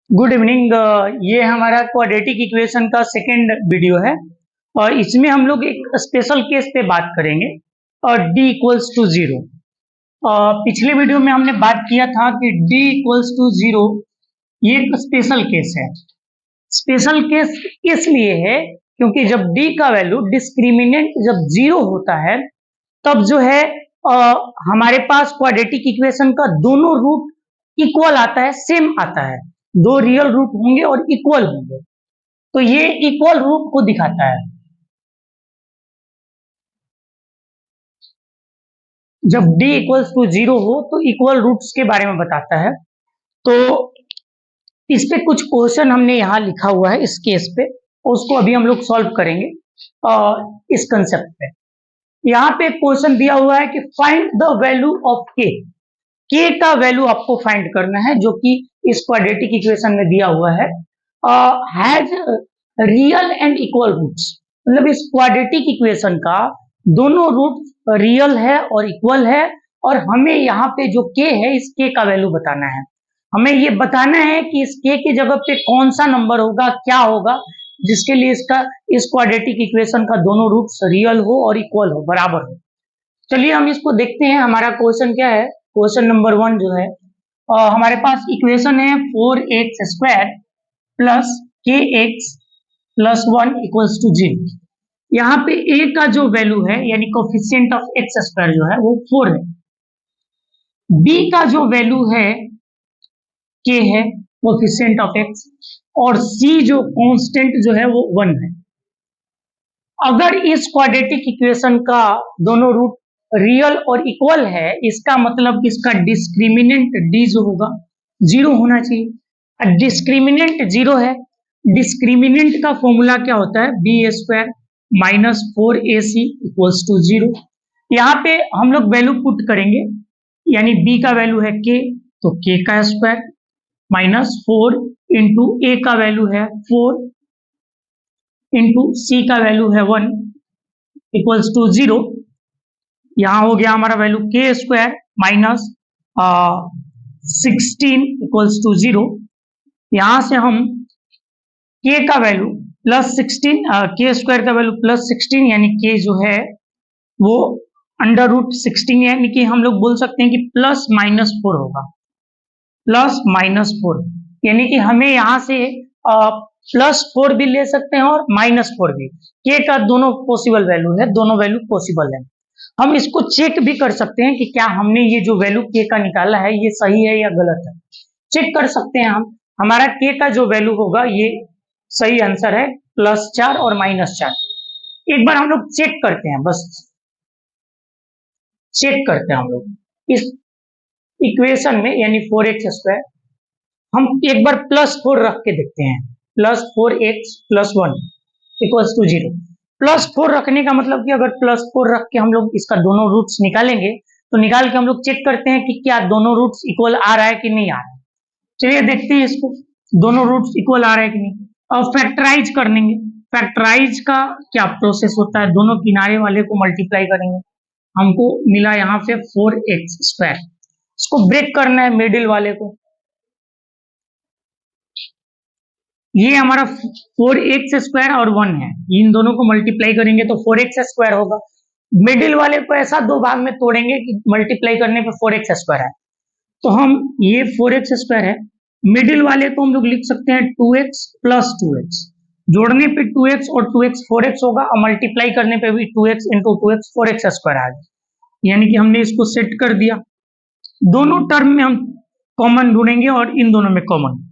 Good evening. ये हमारा quadratic equation का सेकेंड वीडियो है और इसमें हम लोग एक स्पेशल केस पे बात करेंगे और d इक्वल्स टू जीरो। पिछले वीडियो में हमने बात किया था कि d इक्वल्स टू जीरो ये एक स्पेशल केस है। स्पेशल केस इसलिए है क्योंकि जब d का वैल्यू डिस्क्रिमिनेंट जब जीरो होता है तब जो है हमारे पास क्वाड्रेटिक इक्वेशन का दोनों रूट इक्वल आता है, सेम आता है। दो रियल रूट होंगे और इक्वल होंगे, तो ये इक्वल रूट को दिखाता है। जब d इक्वल्स टू जीरो हो तो इक्वल रूट्स के बारे में बताता है। तो इस पे कुछ क्वेश्चन हमने यहाँ लिखा हुआ है इस केस पे, उसको अभी हम लोग सॉल्व करेंगे इस कंसेप्ट पे। यहाँ पे क्वेश्चन दिया हुआ है कि find the value of k का वैल्यू आपको फाइंड करना है, जो कि इस क्वाड्रेटिक इक्वेशन में दिया हुआ है। Has real and equal roots, मतलब इस क्वाड्रेटिक इक्वेशन का दोनों रूट रियल है और इक्वल है, और हमें यहाँ पे जो k है इस k का वैल्यू बताना है। हमें ये बताना है कि इस k की जगह पे कौन सा नंबर होगा, क्या होगा, जिसके लिए इस क्वाड्रेटिक इक्वेशन का दोनों रूट्स रियल हो और इक्वल हो, बराबर हो। चलिए हम इसको देखते हैं। हमारा क्वेश्चन क्या है, क्वेश्चन नंबर 1 जो है हमारे पास इक्वेशन है 4x² plus kx plus 1 equals to 0। यहाँ पे a का जो वैल्यू है यानी कोफिशिएंट ऑफ x² जो है वो 4 है, b का जो वैल्यू है k है कोफिशिएंट ऑफ x, और c जो कांस्टेंट जो है वो 1 है। अगर इस क्वाड्रेटिक इक्वेशन का दोनों रूट रियल और इक्वल है, इसका मतलब इसका डिस्क्रिमिनेंट d जो होगा जीरो होना चाहिए। डिस्क्रिमिनेंट जीरो है, डिस्क्रिमिनेंट का फॉर्मूला क्या होता है, b² minus 4ac equals to 0। यहाँ पे हम लोग वैल्यू पुट करेंगे, यानी b का वैल्यू है k, तो k का स्क्वायर माइनस 4 इंटू a का वैल्यू है 4 इंटू c का वैल्यू है 1 इक्वल्स टू 0। यहां हो गया हमारा value k² minus 16 equals to 0। यहां से हम k का वैल्यू प्लस 16, k² का वैल्यू प्लस 16, यानी k जो है वो अंडर रूट 16, यानी कि हम लोग बोल सकते हैं कि प्लस माइनस 4 होगा, प्लस माइनस 4, यानी कि हमें यहां से प्लस 4 भी ले सकते हैं और माइनस 4 भी। k का दोनों पॉसिबल वैल्यू है, दोनों वैल्यू पॉसिबल है। हम इसको चेक भी कर सकते हैं कि क्या हमने ये जो वैल्यू k का निकाला है ये सही है या गलत है, चेक कर सकते हैं हम। हमारा k का जो वैल्यू होगा ये सही आंसर है, +4 और -4। एक बार हम लोग चेक करते हैं, बस चेक करते हैं हम लोग इस इक्वेशन में, यानी 4x² हम एक बार +4 रख के देखते हैं। +4x plus 1 equals to 0। +4 रखने का मतलब कि अगर +4 रख के हम लोग इसका दोनों रूट्स निकालेंगे, तो निकाल के हम लोग चेक करते हैं कि क्या दोनों रूट्स इक्वल आ रहा है कि नहीं आ रहा है। चलिए देखते हैं इसको, दोनों रूट्स इक्वल आ रहा है कि नहीं। अब फैक्टराइज कर लेंगे। फैक्टराइज का क्या प्रोसेस होता है, दोनों किनारे वाले को मल्टीप्लाई करेंगे। हमको मिला यहाँ पे 4x², इसको ब्रेक करना है मिडिल वाले को। ये हमारा 4x² और 1 है, इन दोनों को मल्टीप्लाई करेंगे तो 4x² होगा। मिडिल वाले को ऐसा दो भाग में तोड़ेंगे कि मल्टीप्लाई करने पे 4x² है, तो हम ये 4x² है, मिडिल वाले को हम लोग लिख सकते हैं 2x प्लस 2x, जोड़ने पे 2x और 2x 4x होगा, और मल्टीप्लाई करने पे भी 2x इंटू 2x 4x² आ गया, यानी कि हमने इसको सेट कर दिया। दोनों टर्म में हम कॉमन ढूंढेंगे और इन दोनों में कॉमन,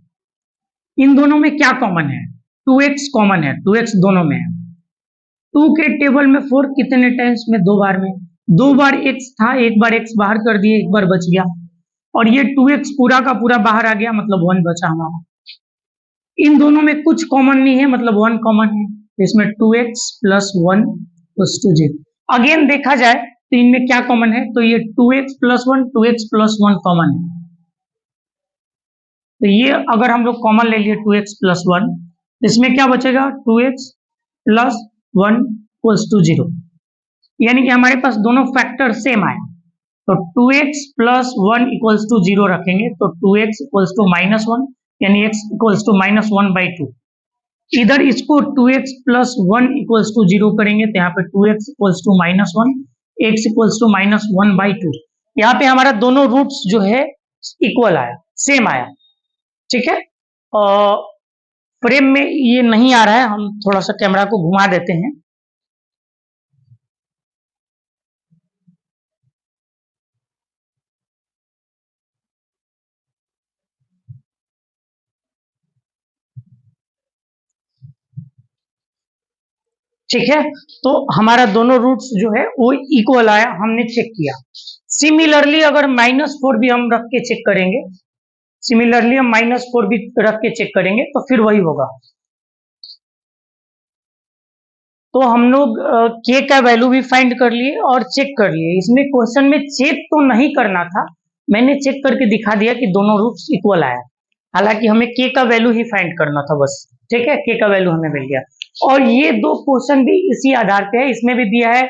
इन दोनों में क्या कॉमन है, 2x कॉमन है, 2x दोनों में है। 2 के टेबल में 4 कितने टाइम्स में, 2 बार में, 2 बार x था, एक बार x बाहर कर दिए, एक बार बच गया, और ये 2x पूरा का पूरा बाहर आ गया, मतलब 1 बचा हमारा। इन दोनों में कुछ कॉमन नहीं है, मतलब 1 कॉमन है, इसमें 2x प्लस 1 प्लस 2 अगेन देखा जाए तो इनमें क्या कॉमन है, तो ये 2x plus 1 2x plus 1 common है। तो ये अगर हम लोग कॉमन ले लिए 2x प्लस 1, इसमें क्या बचेगा, 2x प्लस 1 इक्वल्स टू 0, यानी कि हमारे पास दोनों फैक्टर सेम आए। तो 2x प्लस 1 इक्वल्स टू 0 रखेंगे, तो 2x इक्वल्स टू -1 यानी x इक्वल्स टू -1/2। इधर इसको 2x + 1 इक्वल्स टू 0 करेंगे तो यहाँ पे 2x equals to -1, x equals to -1/2। यहाँ पे हमारा दोनों रूट्स जो है इक्वल आया, सेम आया, ठीक है। फ्रेम में ये नहीं आ रहा है, हम थोड़ा सा कैमरा को घुमा देते हैं। ठीक है, तो हमारा दोनों रूट्स जो है वो इक्वल आया, हमने चेक किया। सिमिलरली अगर -4 भी हम रख के चेक करेंगे, सिमिलरली हम -4 भी रख के चेक करेंगे तो फिर वही होगा। तो हम लोग k का वैल्यू भी फाइंड कर लिए और चेक कर लिए। इसमें क्वेश्चन में चेक तो नहीं करना था, मैंने चेक करके दिखा दिया कि दोनों रूट्स इक्वल आया। हालांकि हमें k का वैल्यू ही फाइंड करना था बस, ठीक है, k का वैल्यू हमें मिल गया। और ये दो क्वेश्चन भी इसी आधार पे है, इसमें भी दिया है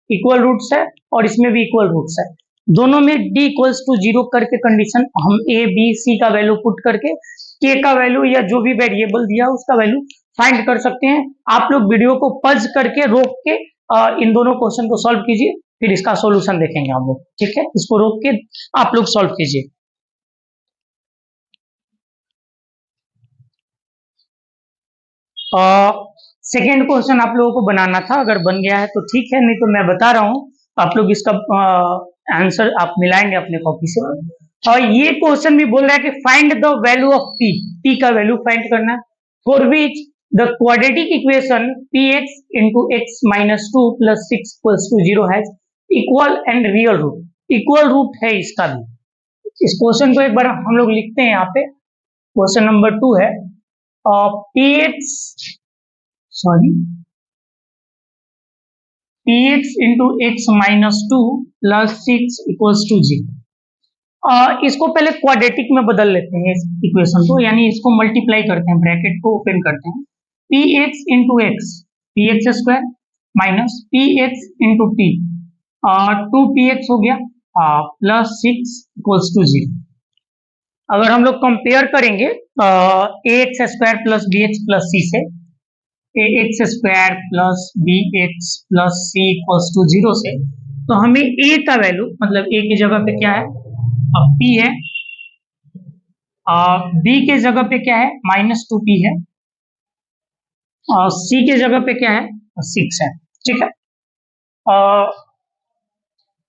इक्वल रूट्स है और इसमें भी इक्वल रूट्स है। दोनों में d इक्वल्स टू 0 करके कंडीशन हम a b c का वैल्यू पुट करके k का वैल्यू या जो भी वेरिएबल दिया उसका वैल्यू फाइंड कर सकते हैं। आप लोग वीडियो को पॉज करके रोक के इन दोनों क्वेश्चन को सॉल्व कीजिए, फिर इसका सॉल्यूशन देखेंगे हम लोग, ठीक है। इसको रोक के आप लोग सॉल्व कीजिए। सेकेंड क्वेश्चन आप लोगों को बनाना था, अगर बन गया है तो ठीक है, नहीं तो मैं बता रहा हूं, आप लोग इसका आंसर आप मिलाएंगे अपने कॉपी से। और ये क्वेश्चन भी बोल रहा है कि find the value of p का वैल्यू फाइंड करना है, for which the quadratic equation px into x minus 2 plus 6 equals to 0 has equal and real root. Equal root है इसका भी। इस क्वेश्चन को एक बार हम लोग लिखते हैं, यहाँ पे क्वेश्चन नंबर 2 है px into x minus 2 plus 6 equals to 0। इसको पहले क्वाड्रेटिक में बदल लेते हैं इस इक्वेशन को, यानी इसको मल्टीप्लाई करते हैं, ब्रैकेट को ओपन करते हैं। px into x px square minus px into t 2px हो गया प्लस 6 इक्वल्स टू 0। अगर हम लोग कंपेयर करेंगे ax square plus bx plus c से, ax square plus bx plus c equals to 0 से, तो हमें a का वैल्यू, मतलब a की जगह पे क्या है p है, b के जगह पे क्या है -2p है, और c के जगह पे क्या है 6 है, ठीक है।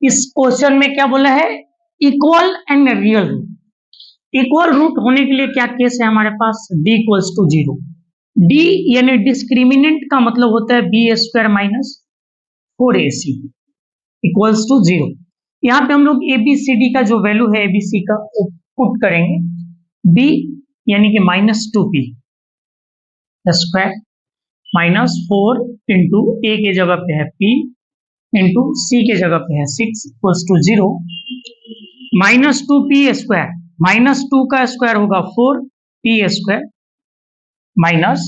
इस क्वेश्चन में क्या बोला है, equal and real root. Equal root होने के लिए क्या केस है हमारे पास, d इक्वल्स टू 0। d यानी डिस्क्रिमिनेंट का मतलब होता है b square minus 4ac equals to 0। यहाँ पे हम लोग ABCD का जो वैल्यू है ABC का पुट करेंगे, b यानी कि -2p square minus 4 into a के जगह पे है p इंटू c के जगह पे है 6 इक्वल्स टू 0। -2p स्क्वायर, -2 का स्क्वायर होगा 4p square minus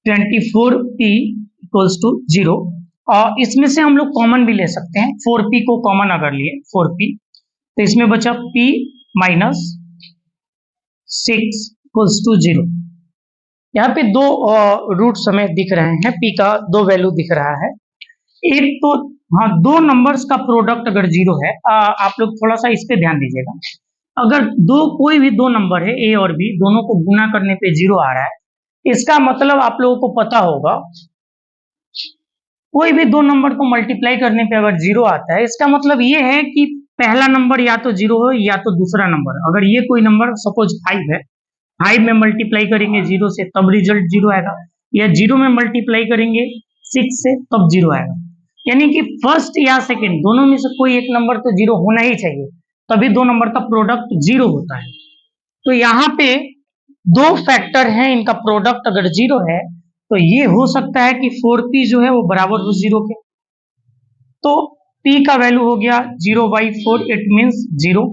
24p equals to 0। और इसमें से हम लोग कॉमन भी ले सकते हैं, 4p को कॉमन अगर लिए 4p, तो इसमें बचा p माइनस 6 इक्वल्स टू 0। यहाँ पे दो रूट्स हमें दिख रहे हैं, p का दो वैल्यू दिख रहा है। एक तो हाँ, दो नंबर्स का प्रोडक्ट अगर 0 है, आप लोग थोड़ा सा इस पे ध्यान दीजिएगा। अगर कोई भी दो नंबर है a और b, दोनों को गुना करने पे 0 आ रहा है, इसका मतलब आप लोगों को पता होगा, कोई भी दो नंबर को मल्टीप्लाई करने पे अगर 0 आता है, इसका मतलब ये है कि पहला नंबर या तो 0 हो या तो दूसरा नंबर। अगर ये कोई नंबर सपोज 5 है, 5 में मल्टीप्लाई करेंगे 0 से तब रिजल्ट 0 आएगा, या 0 में मल्टीप्लाई करेंगे 6 से तब 0 आएगा। यानी कि फर्स्ट या सेकंड दोनों में से कोई एक नंबर तो 0 होना ही चाहिए, तभी दो नंबर का प्रोडक्ट 0 होता है। तो यहाँ पे दो फैक्टर हैं, इनका प्रोडक्ट अगर 0 है तो ये हो सकता है कि 4p जो है वो बराबर हो 0 के। तो p का वैल्यू हो गया 0/4, इट मीन्स 0।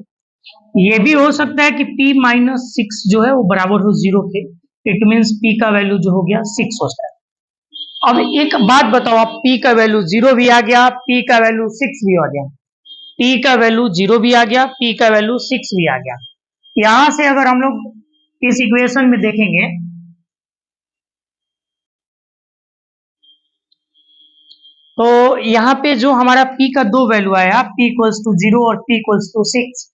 ये भी हो सकता है कि p माइनस 6 जो है वो बराबर हो 0 के, इट मीन्स p का वैल्यू जो हो गया 6 होता है। अब एक बात बताओ, आप p का वैल्यू 0 भी आ गया, p का वैल्यू 6 भी आ गया, p का वैल्यू 0 भी आ गया, p का वैल्यू 6 भी आ गया। यहां से अगर हम लोग इस इक्वेशन में देखेंगे तो यहाँ पे जो हमारा p का दो वैल्यू आया, p इक्वल्स टू 0 और p इक्वल्स टू 6।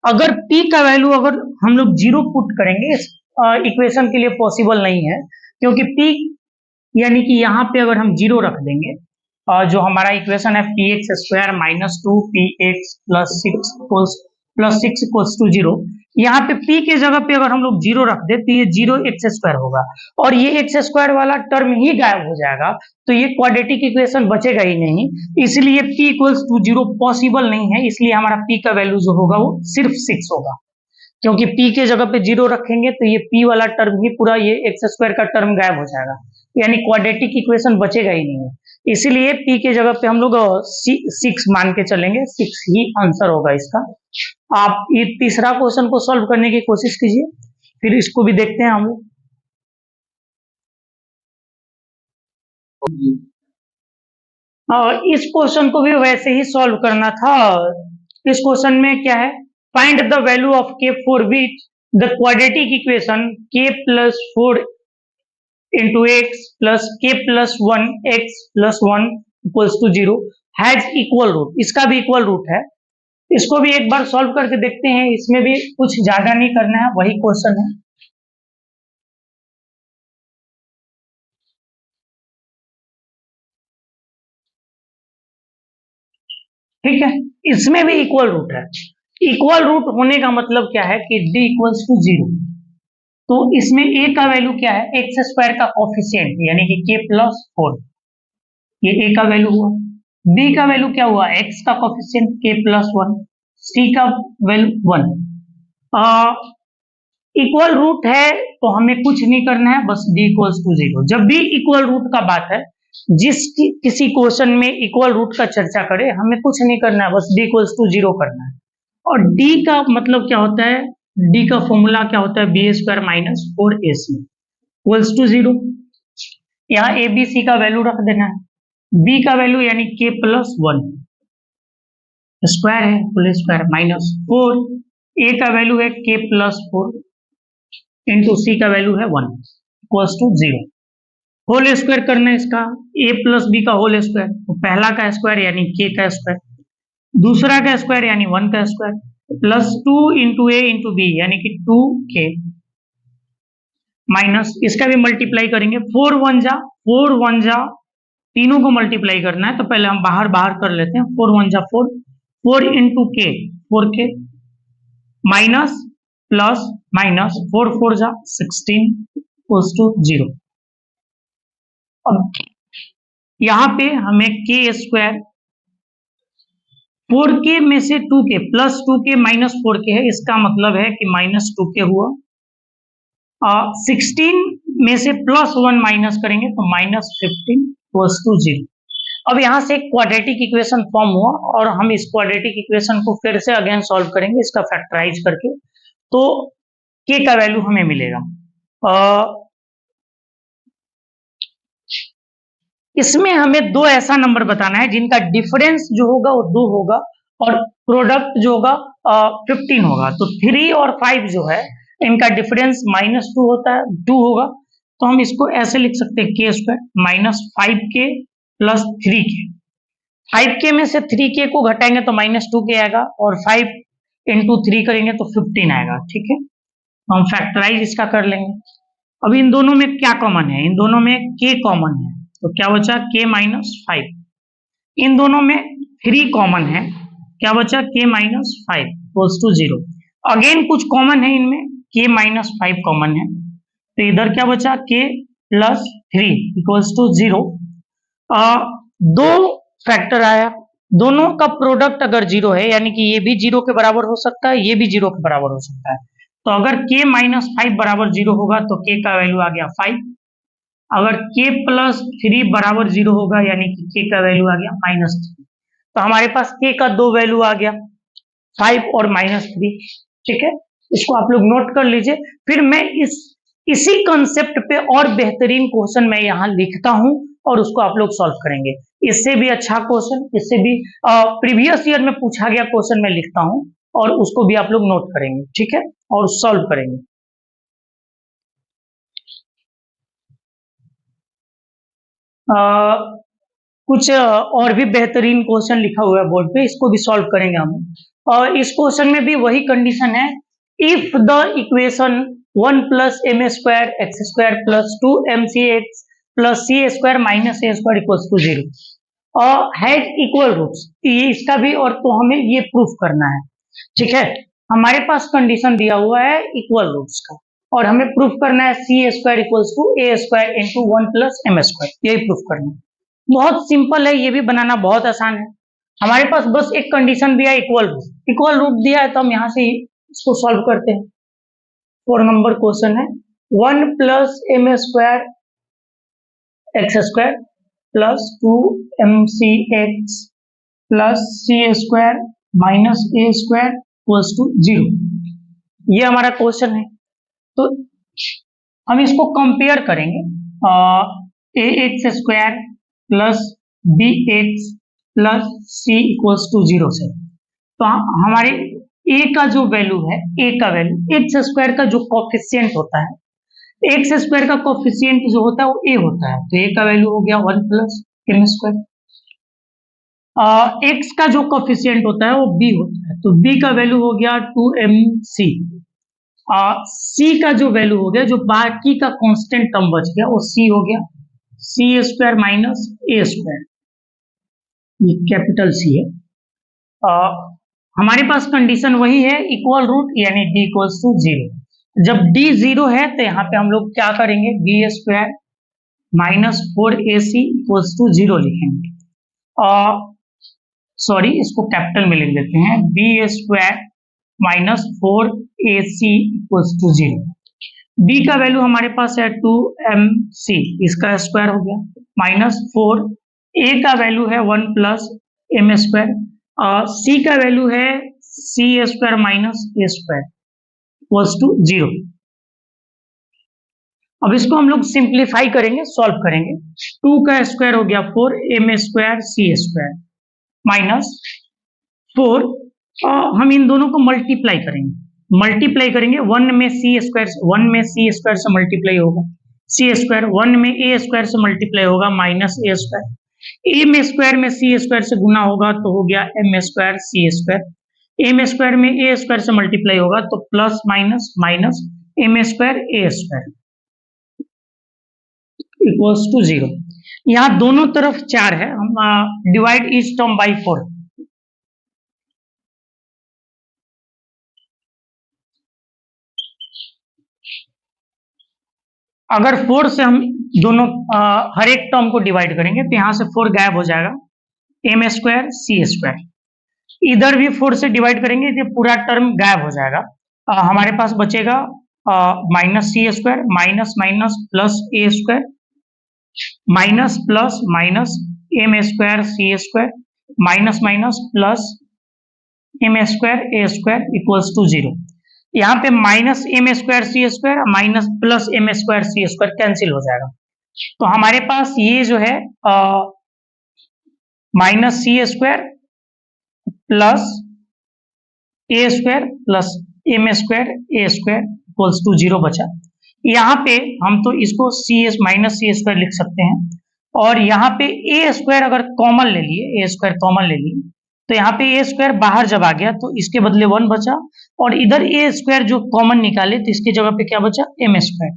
अगर p का वैल्यू अगर हम लोग 0 पुट करेंगे इस इक्वेशन के लिए पॉसिबल नहीं है, क्योंकि p यानी कि यहाँ पे अगर हम 0 रख देंगे और जो हमारा इक्वेशन है P X square minus 2 P X plus six equals to 0, यहाँ पे p के जगह पे अगर हम लोग 0 रख दे तो ये 0 एक्स स्क्वायर होगा और ये एक्स स्क्वायर वाला टर्म ही गायब हो जाएगा, तो ये क्वाड्रेटिक इक्वेशन बचेगा ही नहीं। इसलिए p इक्वल्स टू 0 पॉसिबल नहीं है, इसलिए हमारा p का वैल्यू जो होगा वो सिर्फ 6 होगा, क्योंकि p के जगह पे 0 रखेंगे तो ये p वाला टर्म ही पूरा ये एक्स स्क्वायर का टर्म गायब हो जाएगा, यानी क्वाड्रेटिक इक्वेशन बचेगा ही नहीं। इसलिए p के जगह पे हम लोग 6 मान के चलेंगे, 6 ही आंसर होगा इसका। आप ये तीसरा क्वेश्चन को सॉल्व करने की कोशिश कीजिए, फिर इसको भी देखते हैं हम लोग। इस क्वेश्चन को भी वैसे ही सॉल्व करना था। इस क्वेश्चन में क्या है, find the value of k for which the quadratic equation k plus 4 into x plus k plus 1 x plus 1 equals to 0 has equal root. इसका भी इक्वल रूट है, इसको भी एक बार सॉल्व करके देखते हैं। इसमें भी कुछ ज्यादा नहीं करना है, वही क्वेश्चन है। ठीक है, इसमें भी इक्वल रूट है। इक्वल रूट होने का मतलब क्या है कि d इक्वल्स टू 0, तो इसमें a का वैल्यू क्या है, एक्स स्क्वायर का कोफिशिएंट यानी कि k प्लस 4, ये a का वैल्यू हुआ। b का वैल्यू क्या हुआ, x का कोफिशिएंट k प्लस 1, c का वैल्यू 1। इक्वल रूट है तो हमें कुछ नहीं करना है, बस d इक्वल्स टू 0। जब भी इक्वल रूट का बात है, किसी क्वेश्चन में इक्वल रूट का चर्चा करे, हमें कुछ नहीं करना है, बस d इक्वल्स टू 0 करना है। और d का मतलब क्या होता है, d का फॉर्मूला क्या होता है, B square minus 4ac equals to 0। यहाँ a b c का वैल्यू रख देना है, b का वैल्यू यानी k प्लस 1 स्क्वायर है होल स्क्वायर माइनस 4, a का वैल्यू है k प्लस 4 इंटू सी का वैल्यू है 1 इक्वल्स टू 0। होल स्क्वायर करना है इसका, a प्लस बी का होल स्क्वायर, तो पहला का स्क्वायर यानी k का स्क्वायर, दूसरा का स्क्वायर यानी 1 का स्क्वायर, प्लस 2 इंटू ए इंटू बी यानी कि 2k माइनस इसका भी मल्टीप्लाई करेंगे, 4 1 जा तीनों को मल्टीप्लाई करना है, तो पहले हम बाहर बाहर कर लेते हैं। 4 1 जा 4, 4 into k 4k minus plus minus 4 4 जा 16 इक्वल्स टू 0। अब यहां पे हमें k स्क्वायर 4k में से 2k plus 2k minus 4k है, इसका मतलब है कि माइनस 2k हुआ। 16 में से प्लस 1 माइनस करेंगे तो माइनस 15 इक्वल्स टू 0। अब यहां से एक क्वाड्रेटिक इक्वेशन फॉर्म हुआ और हम इस क्वाड्रेटिक इक्वेशन को फिर से अगेन सॉल्व करेंगे इसका फैक्टराइज करके, तो k का वैल्यू हमें मिलेगा। इसमें हमें दो ऐसा नंबर बताना है जिनका डिफरेंस जो होगा वो 2 होगा और प्रोडक्ट जो होगा 15 होगा। तो 3 और 5 जो है इनका डिफरेंस -2 होता है, 2 होगा, तो हम इसको ऐसे लिख सकते हैं k square minus 5k plus 3k। 5k में से 3k को घटाएंगे तो -2k आएगा और 5 इंटू 3 करेंगे तो 15 आएगा। ठीक है, तो हम फैक्टराइज इसका कर लेंगे। अब इन दोनों में क्या कॉमन है, इन दोनों में k कॉमन है, तो क्या बचा k माइनस 5। इन दोनों में 3 कॉमन है, क्या बचा k minus 5 equals to 0। Again कुछ कॉमन है इनमें, k माइनस 5 कॉमन है, तो इधर क्या बचा k प्लस 3 इक्वल्स टू 0। दो फैक्टर आया, दोनों का प्रोडक्ट अगर 0 है यानी कि ये भी 0 के बराबर हो सकता है, ये भी 0 के बराबर हो सकता है, तो अगर k माइनस 5 बराबर 0 होगा तो k का वैल्यू आ गया 5। अगर k प्लस 3 बराबर 0 होगा यानी कि k का वैल्यू आ गया -3, तो हमारे पास k का दो वैल्यू आ गया 5 और -3। ठीक है, इसको आप लोग नोट कर लीजिए। फिर मैं इस इसी कंसेप्ट पे और बेहतरीन क्वेश्चन मैं यहाँ लिखता हूँ और उसको आप लोग सॉल्व करेंगे। इससे भी अच्छा क्वेश्चन, इससे भी प्रीवियस ईयर में पूछा गया क्वेश्चन मैं लिखता हूँ और उसको भी आप लोग नोट करेंगे, ठीक है, और सॉल्व करेंगे। कुछ और भी बेहतरीन क्वेश्चन लिखा हुआ है बोर्ड पे, इसको भी सॉल्व करेंगे हम। और इस क्वेश्चन में भी वही कंडीशन है, if the equation 1 plus M square X square plus 2mc(x) plus C square minus A square equals to 0 has equal roots, ये इसका भी, और तो हमें ये प्रूफ करना है, ठीक है। हमारे पास कंडीशन दिया हुआ है इक्वल रूट्स का और हमें प्रूफ करना है c square equals to a square into 1 plus M square, यही प्रूफ करना है। बहुत सिंपल है, ये भी बनाना बहुत आसान है। हमारे पास बस एक कंडीशन दिया है इक्वल रूट दिया है, तो हम यहाँ से इसको सॉल्व करते हैं। 4 नंबर क्वेश्चन है 1 plus M square X square plus 2mc(x) plus C square minus A square equals to 0, ये हमारा क्वेश्चन है। तो हम इसको कंपेयर करेंगे a x square plus b x plus c equals to 0 से। तो हमारे ए का जो वैल्यू है, ए का वैल्यू एक्स स्क्वायर का जो कोफिशिएंट होता है, एक्स स्क्वायर का कोफिशिएंट जो होता है वो ए होता है, तो ए का वैल्यू हो गया 1 प्लस एम स्क्वायर। एक्स का जो कोफिशिएंट होता है वो बी होता है, तो बी का वैल्यू हो गया 2mc। सी का जो वैल्यू हो गया, जो बाकी का कांस्टेंट टर्म बच गया, वो सी हो गया सी स्क्वायर माइनस ए स्क्वायर, ये कैपिटल सी है। हमारे पास कंडीशन वही है इक्वल रूट, यानी डी इक्वल्स टू 0। जब डी 0 है तो यहाँ पे हम लोग क्या करेंगे, B square minus 4ac equals to 0 लिखेंगे। सॉरी, इसको कैपिटल में लिख देते हैं, B square minus 4ac equals to 0। b का वैल्यू हमारे पास है 2mc, इसका स्क्वायर हो गया, माइनस 4, a का वैल्यू है 1 प्लस एम स्क्वायर, c का वैल्यू है c square minus A square equals to 0। अब इसको हम लोग सिंप्लीफाई करेंगे, सॉल्व करेंगे। 2 का स्क्वायर हो गया 4 एम स्क्वायर सी स्क्वायर माइनस 4, हम इन दोनों को मल्टीप्लाई करेंगे 1 में सी स्क्वायर, 1 में सी स्क्वायर से मल्टीप्लाई होगा सी स्क्वायर, 1 में ए स्क्वायर से मल्टीप्लाई होगा माइनस ए स्क्वायर, एम स्क्वायर में सी स्क्वायर से गुना होगा तो हो गया एम स्क्वायर सी स्क्वायर, एम स्क्वायर में ए स्क्वायर से मल्टीप्लाई होगा तो plus minus minus M square A square equals to 0। यहाँ दोनों तरफ 4 है, हम डिवाइड ईच टर्म बाई 4। अगर 4 से हम दोनों हर एक टर्म को डिवाइड करेंगे तो यहाँ से 4 गायब हो जाएगा, एम स्क्वायर सी स्क्वायर। इधर भी 4 से डिवाइड करेंगे तो पूरा टर्म गायब हो जाएगा, हमारे पास बचेगा minus c square minus minus plus a square minus plus minus M square C square minus minus plus M square A square equals to 0। यहाँ पे माइनस एम स्क्वायर सी square minus plus M square सी square cancel हो जाएगा, तो हमारे पास ये जो है minus c square plus a square plus M square A square equals to 0 बचा। यहाँ पे हम तो इसको C S minus c square लिख सकते हैं, और यहाँ पे ए स्क्वायर अगर कॉमन ले लिए, ए स्क्वायर कॉमन ले लिए तो यहाँ पे ए स्क्वायर बाहर जब आ गया तो इसके बदले 1 बचा, और इधर ए स्क्वायर जो कॉमन निकाले तो इसके जगह पे क्या बचा, एम स्क्वायर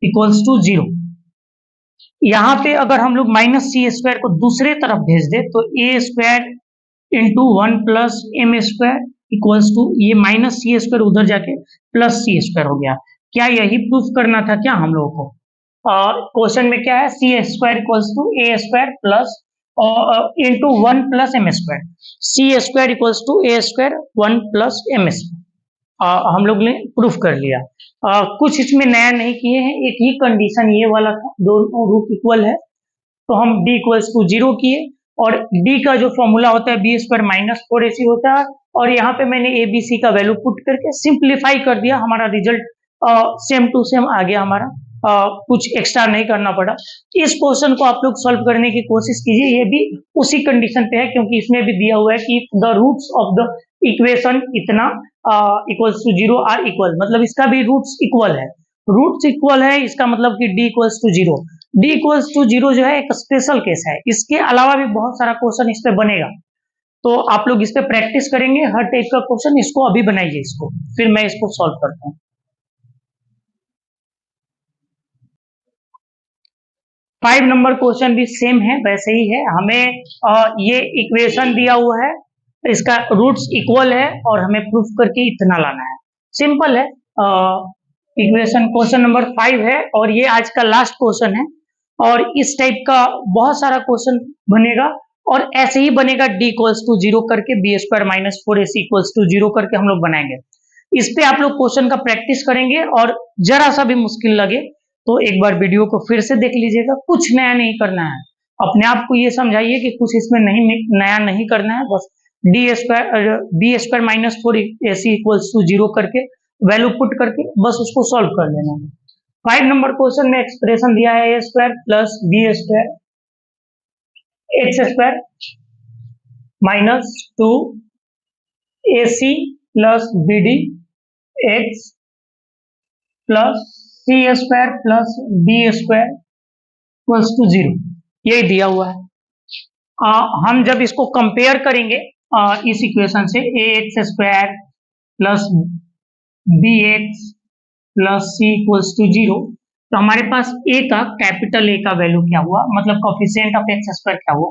इक्वल्स टू 0। यहाँ पे अगर हम लोग माइनस सी स्क्वायर को दूसरे तरफ भेज दे तो a square into 1 plus M square equals to, ये माइनस सी स्क्वायर उधर जाके प्लस सी स्क्वायर हो गया। क्या यही प्रूफ करना था क्या हम लोगों को? क्वेश्चन में क्या है, c square equals to a square plus into 1 plus M square, C square equals to a square 1 plus M square, हम लोग ने प्रूफ कर लिया। कुछ इसमें नया नहीं किए हैं, एक ही कंडीशन ये वाला था, दोनों रूट इक्वल है तो हम d इक्वल्स टू 0 किए, और d का जो फॉर्मूला होता है बी स्क्वायर माइनस 4ac होता है, और यहाँ पे मैंने ए बी सी का वैल्यू पुट करके सिंप्लीफाई कर दिया, हमारा रिजल्ट सेम टू सेम आ गया हमारा, कुछ एक्स्ट्रा नहीं करना पड़ा। इस क्वेश्चन को आप लोग सॉल्व करने की कोशिश कीजिए, ये भी उसी कंडीशन पे है क्योंकि इसमें भी दिया हुआ है कि the roots of the equation इतना इक्वल्स टू 0 आर इक्वल, मतलब इसका भी रूट्स इक्वल है। रूट्स इक्वल है इसका मतलब कि d equals to 0। d equals to 0 जो है एक स्पेशल केस है, इसके अलावा भी बहुत सारा क्वेश्चन इस पे बनेगा, तो आप लोग इस पे प्रैक्टिस करेंगे हर टाइप का क्वेश्चन। इसको अभी बनाइए, इसको फिर मैं इसको सॉल्व करता हूँ। 5 नंबर क्वेश्चन भी सेम है, वैसे ही है। हमें ये इक्वेशन दिया हुआ है, इसका रूट्स इक्वल है और हमें प्रूफ करके इतना लाना है। सिंपल है। इक्वेशन क्वेश्चन नंबर 5 है और ये आज का लास्ट क्वेश्चन है। और इस टाइप का बहुत सारा क्वेश्चन बनेगा और ऐसे ही बनेगा d इक्वल्स टू 0 करके b square minus 4ac equals to 0 करके हम लोग बनाएंगे। इस पे आप लोग क्वेश्चन का प्रैक्टिस करेंगे और जरा सा भी मुश्किल लगे तो एक बार वीडियो को फिर से देख लीजिएगा। कुछ नया नहीं करना है, अपने आप को ये समझाइए कि कुछ इसमें नया नहीं करना है, बस B square minus 4ac equals to 0 करके वैल्यू पुट करके बस उसको सॉल्व कर लेना है। 5 नंबर क्वेश्चन में एक्सप्रेशन दिया है a square plus B square X square minus 2ac plus B D X plus C square plus B square equals to 0, यही दिया हुआ है। हम जब इसको कंपेयर करेंगे इस इक्वेशन से a x square plus b x plus c equals to 0, तो हमारे पास ए का कैपिटल ए का वैल्यू क्या हुआ, मतलब कोफिशिएंट ऑफ एक्स स्क्वायर क्या हुआ,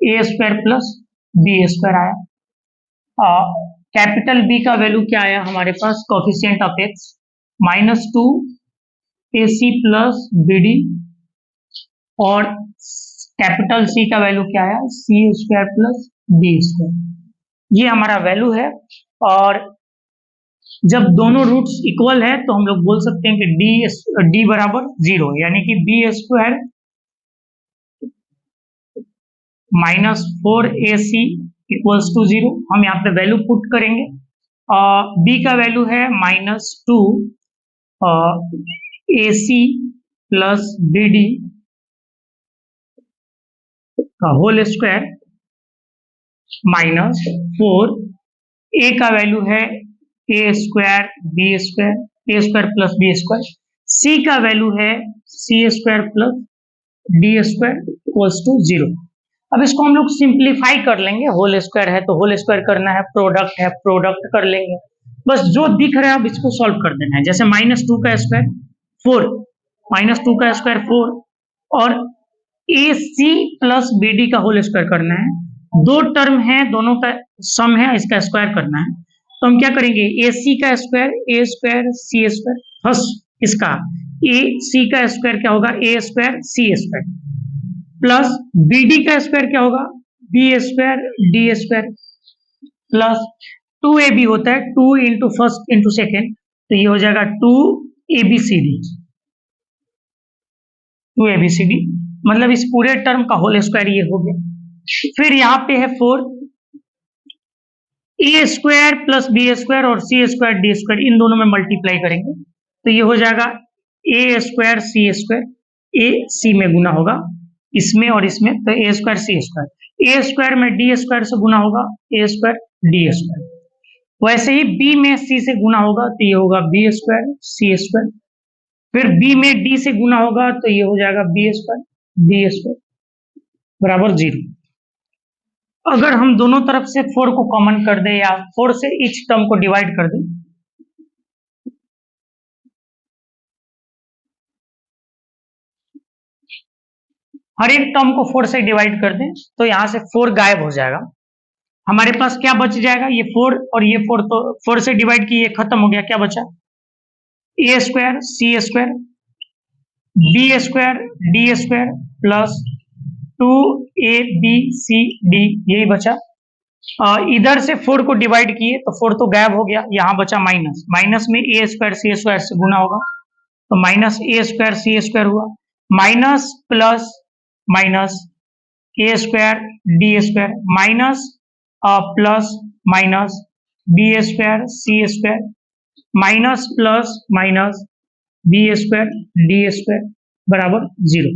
a square plus B square आया। कैपिटल बी का वैल्यू क्या आया हमारे पास, coefficient of x minus 2ac plus B d, और कैपिटल सी का वैल्यू क्या आया, c square plus B square. ये हमारा वैल्यू है। और जब दोनों रूट्स इक्वल है तो हम लोग बोल सकते हैं कि d बराबर 0, यानी कि b square minus 4ac equals to 0। हम यहाँ पे वैल्यू पुट करेंगे। b का वैल्यू है minus 2ac plus B D का होल स्क्वायर माइनस 4, a का वैल्यू है a square B square, A square plus B square, c का वैल्यू है c square plus d square equals to 0। अब इसको हम लोग सिंप्लीफाई कर लेंगे, होल स्क्वायर है तो होल स्क्वायर करना है, प्रोडक्ट है प्रोडक्ट कर लेंगे, बस जो दिख रहा है अब इसको सॉल्व कर देना है। जैसे माइनस 2 का स्क्वायर 4, माइनस 2 का स्क्वायर 4 और ए सी प्लस बी डी का होल स्क्वायर करना है। दो टर्म है, दोनों का सम है, इसका स्क्वायर करना है। तो हम क्या करेंगे, ए सी का स्क्वायर ए स्क्वायर सी स्क्वायर, फर्स्ट इसका ए सी का स्क्वायर क्या होगा, A square C square, plus B D का स्क्वायर क्या होगा, B square D square, plus 2ab होता है 2 इंटू फर्स्ट इंटू सेकेंड, तो ये हो जाएगा 2abcd, 2abcd मतलब इस पूरे टर्म का होल स्क्वायर ये हो गया। फिर यहाँ पे है 4, ए स्क्वायर प्लस बी स्क्वायर और सी स्क्वायर डी स्क्वायर, इन दोनों में मल्टीप्लाई करेंगे तो ये हो जाएगा ए स्क्वायर सी स्क्वायर, ए सी में गुना होगा इसमें और इसमें, तो a square C square, A square में डी स्क्वायर से गुना होगा ए स्क्वायर डी स्क्वायर। वैसे ही बी में सी से गुना होगा तो ये होगा बी स्क्वायर सी स्क्वायर, फिर बी में डी से गुना होगा तो ये हो जाएगा बी स्क्वायर डी स्क्वायर बराबर 0। अगर हम दोनों तरफ से 4 को कॉमन कर दें या 4 से इच टर्म को डिवाइड कर दें, हर एक टर्म को 4 से डिवाइड कर दें तो यहां से 4 गायब हो जाएगा। हमारे पास क्या बच जाएगा, ये 4 और ये 4, तो 4 से डिवाइड किए खत्म हो गया, क्या बचा, a square C square B square D square plus 2abcd, यही बचा। इधर से 4 को डिवाइड किए तो 4 तो गायब हो गया, यहां बचा माइनस, माइनस में ए स्क्वायर सी स्क्वायर से गुना होगा तो माइनस ए स्क्वायर सी स्क्वायर हुआ, माइनस प्लस माइनस ए square D square minus plus minus B square सी square minus plus minus B square D square बराबर 0।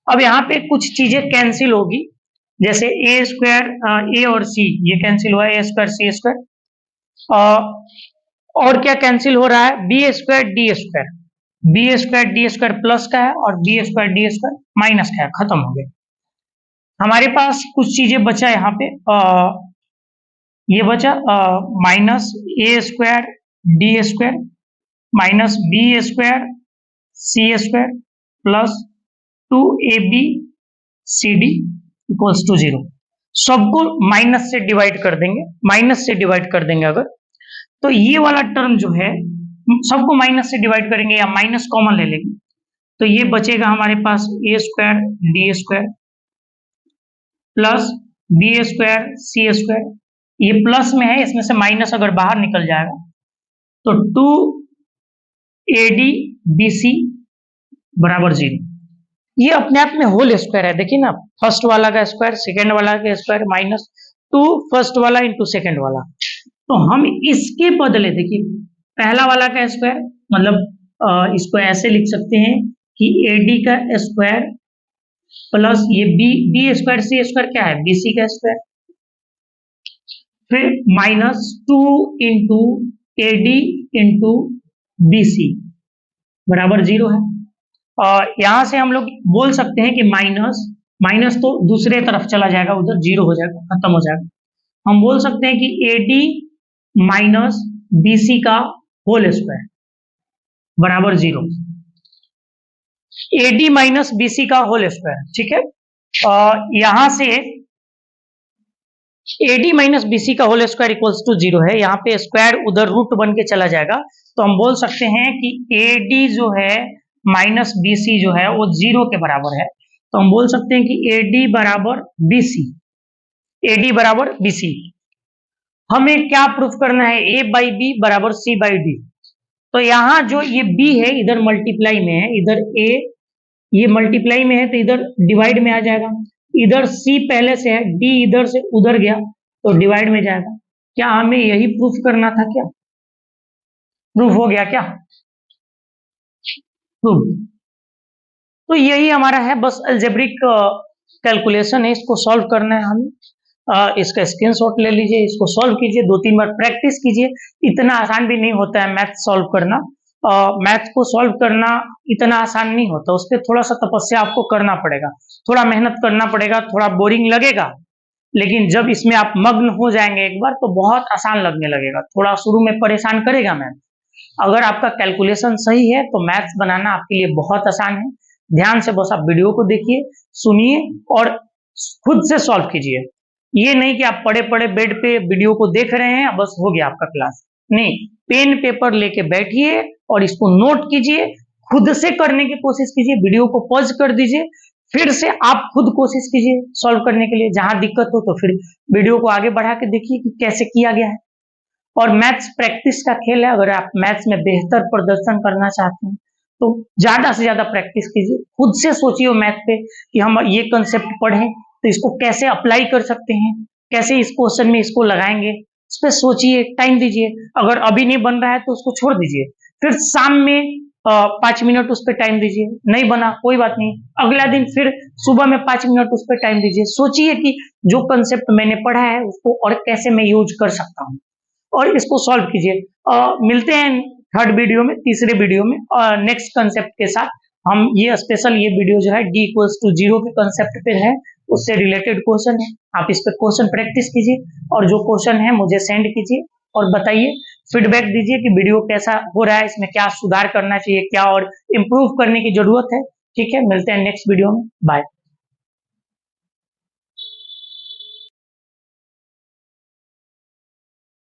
अब यहाँ पे कुछ चीजें कैंसिल होगी, जैसे ए स्क्वायर ए और सी ये कैंसिल हुआ, ए स्क्वायर सी स्क्वायर, और क्या कैंसिल हो रहा है, B square D square, B square D square plus का है और B square D square minus का है, खत्म हो गया। हमारे पास कुछ चीजें बचा यहाँ पे, ये बचा minus A square D square minus B square C square plus 2ab cd equals to 0। सबको माइनस से डिवाइड कर देंगे, माइनस से डिवाइड कर देंगे अगर, तो ये वाला टर्म जो है सबको माइनस से डिवाइड करेंगे या माइनस कॉमन ले लेंगे, तो ये बचेगा हमारे पास a square D square plus B square C square, ये प्लस में है, इसमें से माइनस अगर बाहर निकल जाएगा तो 2ad bc बराबर 0। ये अपने आप में होल स्क्वायर है, देखिए ना, फर्स्ट वाला का स्क्वायर सेकेंड वाला का स्क्वायर माइनस 2 फर्स्ट वाला इंटू सेकेंड वाला, तो हम इसके बदले देखिए पहला वाला का स्क्वायर, मतलब इसको ऐसे लिख सकते हैं कि AD का स्क्वायर प्लस ये बी स्क्वायर सी स्क्वायर क्या है, BC का स्क्वायर, फिर minus 2 into AD into BC बराबर 0 है। और यहां से हम लोग बोल सकते हैं कि माइनस माइनस तो दूसरे तरफ चला जाएगा, उधर 0 हो जाएगा, खत्म हो जाएगा। हम बोल सकते हैं कि AD माइनस BC का होल स्क्वायर बराबर 0, AD माइनस BC का होल स्क्वायर, ठीक है। यहां से AD माइनस BC का होल स्क्वायर इक्वल्स टू 0 है, यहाँ पे स्क्वायर उधर रूट बन के चला जाएगा, तो हम बोल सकते हैं कि AD जो है माइनस BC जो है वो 0 के बराबर है, तो हम बोल सकते हैं कि AD बराबर BC, AD बराबर BC। हमें क्या प्रूफ करना है, A बाई बी बराबर C बाई डी, तो यहाँ जो ये B है इधर मल्टीप्लाई में है, इधर A ये मल्टीप्लाई में है तो इधर डिवाइड में आ जाएगा, इधर C पहले से है, D इधर से उधर गया तो डिवाइड में जाएगा। क्या हमें यही प्रूफ करना था, क्या प्रूफ हो गया क्या, प्रूफ। तो यही हमारा है, बस अलजेब्रिक कैलकुलेशन है, इसको सॉल्व करना है हमें। इसका स्क्रीनशॉट ले लीजिए, इसको सॉल्व कीजिए, 2-3 बार प्रैक्टिस कीजिए, इतना आसान भी नहीं होता है मैथ सॉल्व करना। मैथ को सॉल्व करना इतना आसान नहीं होता, उस पर थोड़ा सा तपस्या आपको करना पड़ेगा, थोड़ा मेहनत करना पड़ेगा, थोड़ा बोरिंग लगेगा, लेकिन जब इसमें आप मग्न हो जाएंगे एक बार तो बहुत आसान लगने लगेगा। थोड़ा शुरू में परेशान करेगा मैथ, अगर आपका कैलकुलेशन सही है तो मैथ्स बनाना आपके लिए बहुत आसान है। ध्यान से बस आप वीडियो को देखिए, सुनिए और खुद से सॉल्व कीजिए। ये नहीं कि आप पड़े पड़े बेड पे वीडियो को देख रहे हैं बस हो गया आपका क्लास, नहीं, पेन पेपर लेके बैठिए और इसको नोट कीजिए, खुद से करने की कोशिश कीजिए, वीडियो को पॉज कर दीजिए, फिर से आप खुद कोशिश कीजिए सॉल्व करने के लिए, जहां दिक्कत हो तो फिर वीडियो को आगे बढ़ा के देखिए कि कैसे किया गया है। और मैथ्स प्रैक्टिस का खेल है, अगर आप मैथ्स में बेहतर प्रदर्शन करना चाहते हैं तो ज्यादा से ज्यादा प्रैक्टिस कीजिए, खुद से सोचिए मैथ पे कि हम ये कंसेप्ट पढ़ें तो इसको कैसे अप्लाई कर सकते हैं, कैसे इस क्वेश्चन में इसको लगाएंगे, इस पर सोचिए, टाइम दीजिए। अगर अभी नहीं बन रहा है तो उसको छोड़ दीजिए, फिर शाम में 5 मिनट उस पर टाइम दीजिए, नहीं बना कोई बात नहीं, अगला दिन फिर सुबह में 5 मिनट उस पर टाइम दीजिए, सोचिए कि जो कंसेप्ट मैंने पढ़ा है उसको और कैसे मैं यूज कर सकता हूँ, और इसको सॉल्व कीजिए। मिलते हैं थर्ड वीडियो में, तीसरे वीडियो में नेक्स्ट कंसेप्ट के साथ। हम ये स्पेशल ये वीडियो जो है d इक्वल्स टू 0 के कंसेप्ट पे है, उससे रिलेटेड क्वेश्चन है, आप इस पे क्वेश्चन प्रैक्टिस कीजिए और जो क्वेश्चन है मुझे सेंड कीजिए और बताइए, फीडबैक दीजिए कि वीडियो कैसा हो रहा है, इसमें क्या सुधार करना चाहिए, क्या और इम्प्रूव करने की जरूरत है। ठीक है, मिलते हैं नेक्स्ट वीडियो में, बाय।